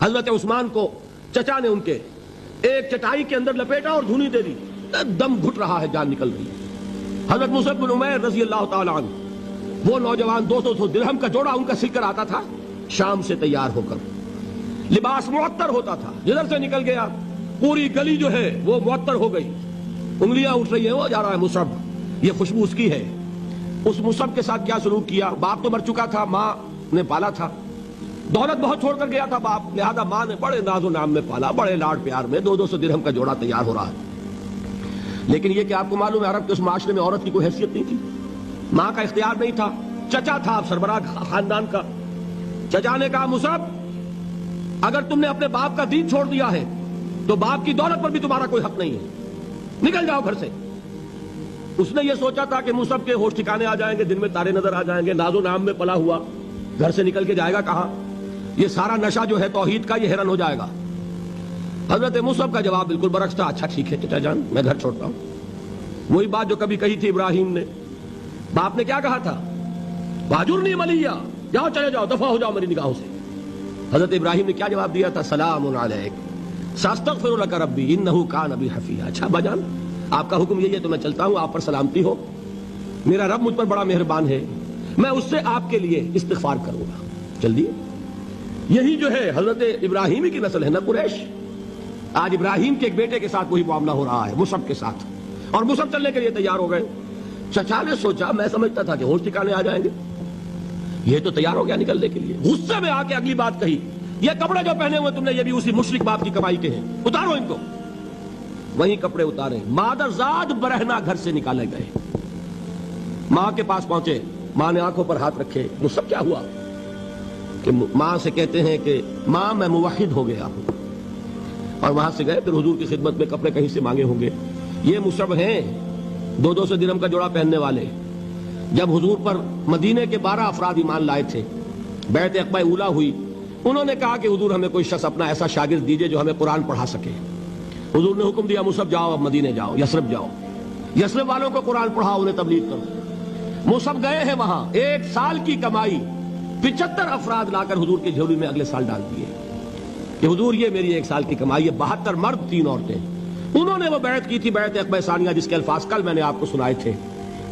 حضرت عثمان کو چچا نے ان کے ایک چٹائی کے اندر لپیٹا اور دھونی دے دی، دم گھٹ رہا ہے، جان نکل رہی ہے۔ حضرت مصعب بن عمیر رضی اللہ تعالی عنہ، وہ نوجوان 200 درہم کا جوڑا ان کا سل کر آتا تھا شام سے تیار ہو کر، لباس معطر ہوتا تھا، جدھر سے نکل گیا پوری گلی جو ہے وہ معطر ہو گئی، انگلیاں اٹھ رہی ہیں، وہ جا رہا ہے مصعب، یہ خوشبو اس کی ہے۔ اس مصعب کے ساتھ کیا سلوک کیا؟ باپ تو مر چکا تھا، ماں نے پالا تھا، دولت بہت چھوڑ کر گیا تھا باپ، لہذا ماں نے بڑے ناز و نام میں پالا، بڑے لاڈ پیار میں، 200 درہم کا جوڑا تیار ہو رہا ہے۔ لیکن یہ کہ آپ کو معلوم ہے عرب کے اس معاشرے میں عورت کی کوئی حیثیت نہیں تھی، ماں کا اختیار نہیں تھا، چچا تھا آپ سربراہ خاندان کا۔ چچا نے کہا مصعب اگر تم نے اپنے باپ کا دین چھوڑ دیا ہے تو باپ کی دولت پر بھی تمہارا کوئی حق نہیں ہے، نکل جاؤ گھر سے۔ اس نے یہ سوچا تھا کہ مصعب کے ہوش ٹھکانے آ جائیں گے، دن میں تارے نظر آ جائیں گے، ناز و نام میں پلا ہوا، گھر سے نکل کے جائے گا کہاں؟ یہ سارا نشہ جو ہے توحید کا یہ حیران ہو جائے گا۔ حضرت مصعب کا جواب بالکل برعکس تھا، اچھا ٹھیک ہے چچا جان میں گھر چھوڑتا ہوں۔ وہی بات جو کبھی کہی تھی ابراہیم نے، باپ نے کیا کہا تھا؟ واجرنی ملیہ، جاؤ چلے جاؤ، دفع ہو جاؤ میری نگاہوں سے۔ حضرت ابراہیم نے کیا جواب دیا تھا؟ سلام علیک ساستغفر لک ربی انہ کان بی حفیظ۔ اچھا باجان آپ کا حکم یہی ہے تو میں چلتا ہوں، آپ پر سلامتی ہو، میرا رب مجھ پر بڑا مہربان ہے، میں اس سے آپ کے لیے استغفار کروں گا، چل دیے۔ یہی جو ہے حضرت ابراہیمی کی نسل ہے نا قریش۔ آج ابراہیم کے ایک بیٹے کے ساتھ وہی معاملہ ہو رہا ہے مصعب کے ساتھ، اور مصعب چلنے کے لیے تیار ہو گئے۔ چچا نے سوچا، میں سمجھتا تھا کہ ہوش ٹھکانے آ جائیں گے، یہ تو تیار ہو گیا نکلنے کے لیے، غصے میں آ کے اگلی بات کہی، یہ کپڑے جو پہنے ہوئے تم نے یہ بھی اسی مشرک باپ کی کمائی کے ہیں، اتارو ان کو۔ وہیں کپڑے اتارے، مادر زاد برہنہ گھر سے نکالے گئے، ماں کے پاس پہنچے، ماں نے آنکھوں پر ہاتھ رکھے، مصعب کیا ہوا؟ کہ ماں سے کہتے ہیں کہ ماں میں موحد ہو گیا ہوں، اور وہاں سے گئے، پھر حضور کی خدمت میں کپڑے کہیں سے مانگے ہوں گے۔ یہ مصعب ہیں 200 درہم کا جوڑا پہننے والے۔ جب حضور پر مدینے کے 12 افراد ایمان لائے تھے، بیعت عقبہ اولیٰ ہوئی، انہوں نے کہا کہ حضور ہمیں کوئی شخص اپنا ایسا شاگرد دیجئے جو ہمیں قرآن پڑھا سکے۔ حضور نے حکم دیا مصعب جاؤ، اب مدینے جاؤ، یثرب جاؤ، یثرب والوں کو قرآن پڑھاؤ، انہیں تبلیغ کرو۔ مصعب گئے ہیں وہاں، 1 سال کی کمائی 75 افراد لا کر حضور کی جھولی میں اگلے سال ڈال دیے کہ حضور یہ میری 1 سال کی کمائی ہے، 72 مرد 3 عورتیں۔ انہوں نے وہ بیعت کی تھی، بیعت عقبہ ثانیہ، جس کے الفاظ کل میں نے آپ کو سنائے تھے،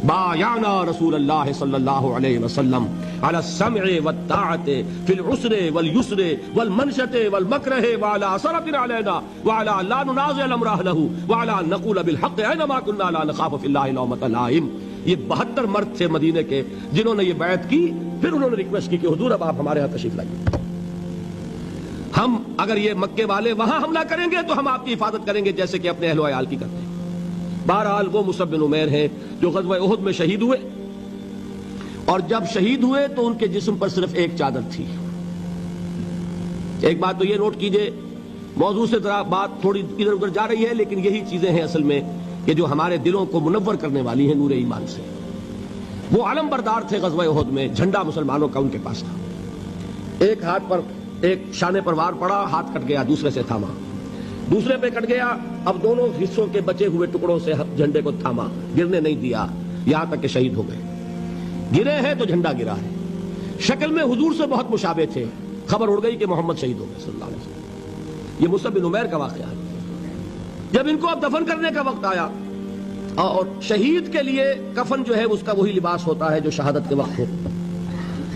بایعنا رسول اللہ صلی اللہ علیہ وسلم علی السمع والطاعت فی العسر والیسر والمنشط والمکرہ وعلی اثرۃ علینا وعلی لا ننازع الامر اہلہ وعلی ان نقول بالحق اینما کنا لا نخاف فی اللہ لومۃ لائم۔ یہ 72 مرد تھے مدینے کے جنہوں نے یہ بیعت کی، پھر انہوں نے ریکویسٹ کی کہ حضور اب آپ ہمارے ہاں تشریف لائیے، ہم اگر یہ مکے والے وہاں حملہ کریں گے تو ہم آپ کی حفاظت کریں گے جیسے کہ اپنے اہل و عیال کی کرتے ہیں۔ بہرحال وہ مصعب بن عمیر ہیں جو غزوہ احد میں شہید ہوئے، اور جب شہید ہوئے تو ان کے جسم پر صرف ایک چادر تھی۔ ایک بات تو یہ نوٹ کیجئے، موضوع سے ذرا بات تھوڑی ادھر ادھر جا رہی ہے، لیکن یہی چیزیں ہیں اصل میں کہ جو ہمارے دلوں کو منور کرنے والی ہیں نور ایمان سے۔ وہ علم بردار تھے غزوہ احد میں، جھنڈا مسلمانوں کا ان کے پاس تھا، ایک ہاتھ پر ایک شانے پر وار پڑا، ہاتھ کٹ گیا، دوسرے سے تھاما، دوسرے پہ کٹ گیا، اب دونوں حصوں کے بچے ہوئے ٹکڑوں سے جھنڈے کو تھاما، گرنے نہیں دیا، یہاں تک کہ شہید ہو گئے۔ گرے ہیں تو جھنڈا گرا ہے، شکل میں حضور سے بہت مشابہ تھے، خبر اڑ گئی کہ محمد شہید ہو گئے صلی اللہ علیہ وسلم۔ یہ مصعب بن عمیر کا واقعہ ہے۔ جب ان کو اب دفن کرنے کا وقت آیا، اور شہید کے لیے کفن جو ہے اس کا وہی لباس ہوتا ہے جو شہادت کے وقت ہو،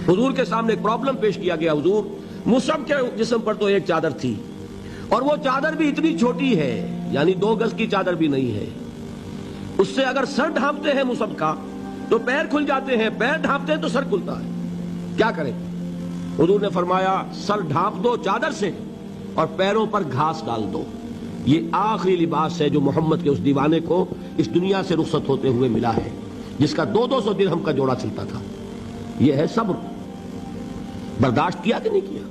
حضور کے سامنے ایک پرابلم پیش کیا گیا، حضور مصعب کے جسم پر تو ایک چادر تھی، اور وہ چادر بھی اتنی چھوٹی ہے، یعنی 2 گز کی چادر بھی نہیں ہے، اس سے اگر سر ڈھانپتے ہیں مصعب کا تو پیر کھل جاتے ہیں، پیر ڈھانپتے ہیں تو سر کھلتا ہے، کیا کریں؟ حضور نے فرمایا سر ڈھانپ دو چادر سے اور پیروں پر گھاس ڈال دو، یہ آخری لباس ہے جو محمد کے اس دیوانے کو اس دنیا سے رخصت ہوتے ہوئے ملا ہے، جس کا 200 درہم کا جوڑا چلتا تھا۔ یہ ہے صبر، برداشت کیا کہ نہیں کیا؟